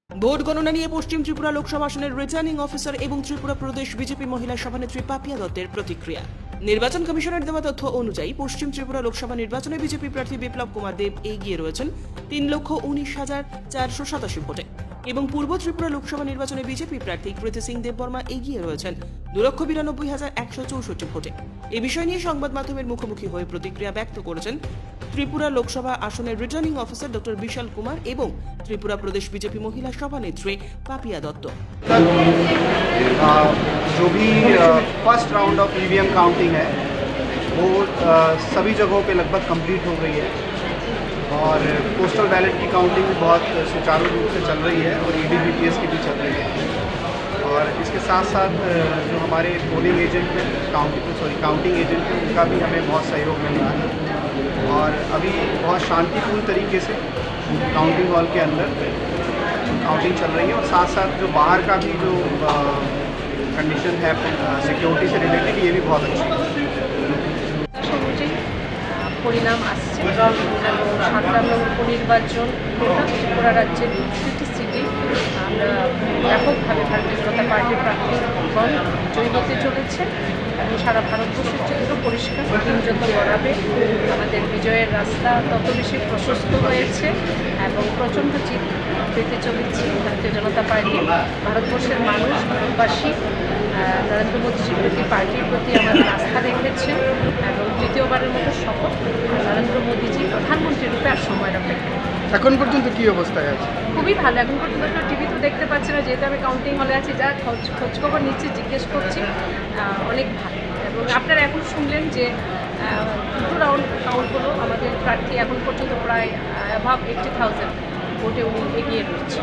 Vote গণনা নিয়ে পশ্চিম ত্রিপুরা লোকসভা আসনের রিটার্নিং অফিসার এবং ত্রিপুরা প্রদেশ বিজেপি মহিলা সভানেত্রী পাপিয়া দত্তের প্রতিক্রিয়া। নির্বাচন কমিশনের দেওয়া তথ্য অনুযায়ী পশ্চিম ত্রিপুরা লোকসভা নির্বাচনে বিজেপি প্রার্থী বিপ্লব কুমার দেব এগিয়ে রয়েছেন 3,19,487 ভোটে এবং পূর্ব ত্রিপুরা লোকসভা নির্বাচনে বিজেপি প্রার্থী কৃতি সিং দেববর্মা এগিয়ে রয়েছেন 2,92,164 ভোটে। এই বিষয় নিয়ে সংবাদ মাধ্যমের মুখোমুখি হয়ে প্রতিক্রিয়া ব্যক্ত করেছেন ত্রিপুরা লোকসভা আসনের রিটার্নিং অফিসার ডক্টর বিশাল কুমার এবং ত্রিপুরা প্রदेश बीजेपी महिला सभानेत्री पापिया दत्त। जो भी first round of EVM counting है वो सभी जगहों पे लगभग कंप्लीट हो गई है और पोस्टल बैलेट की काउंटिंग भी बहुत सुचारू रूप से चल रही है और ईडीबीपीएस की भी चल रही है। और इसके साथ साथ जो हमारे पोलिंग एजेंट हैं काउंटिंग एजेंट हैं उनका भी हमें बहुत सहयोग मिल रहा है और अभी बहुत शांतिपूर्ण तरीके से काउंटिंग हॉल के अंदर काउंटिंग चल रही है और साथ साथ जो बाहर का भी जो कंडीशन है सिक्योरिटी से रिलेटेड ये भी बहुत अच्छी है। পরিণাম আসছে এবং 57 উপনির্বাচন ত্রিপুরা রাজ্যের প্রতিটি সিটে আমরা ব্যাপকভাবে ভারতীয় জনতা পার্টির প্রার্থীগণ জয়ী হতে চলেছে এবং সারা ভারতবর্ষের চিত্র পরিষ্কার। দিন যত গড়াবে আমাদের বিজয়ের রাস্তা তত বেশি প্রশস্ত হয়েছে এবং প্রচণ্ড জিত পেতে চলেছে ভারতীয় জনতা পার্টি। ভারতবর্ষের মানুষ ভারতবাসী নরেন্দ্র মোদীজির প্রতি পার্টির প্রতি আমাদের আস্থা রেখেছেন এবং তৃতীয়বারের মতো শপথ নরেন্দ্র মোদীজি প্রধানমন্ত্রী রূপে আর সময় অপেক্ষা। এখন পর্যন্ত কি অবস্থায় আছে? খুবই ভালো। এখন পর্যন্ত টিভি তো দেখতে পাচ্ছি না, যেহেতু আমি কাউন্টিং হলে আছি, যা খোঁজখবর নিচ্ছি, জিজ্ঞেস করছি, অনেক ভালো। এবং আপনারা এখন শুনলেন যে দুটো রাউন্ড কাউন্ট হলো, আমাদের প্রার্থী এখন পর্যন্ত প্রায় অ্যাভাব 80,000 ভোটে উনি এগিয়ে রয়েছে।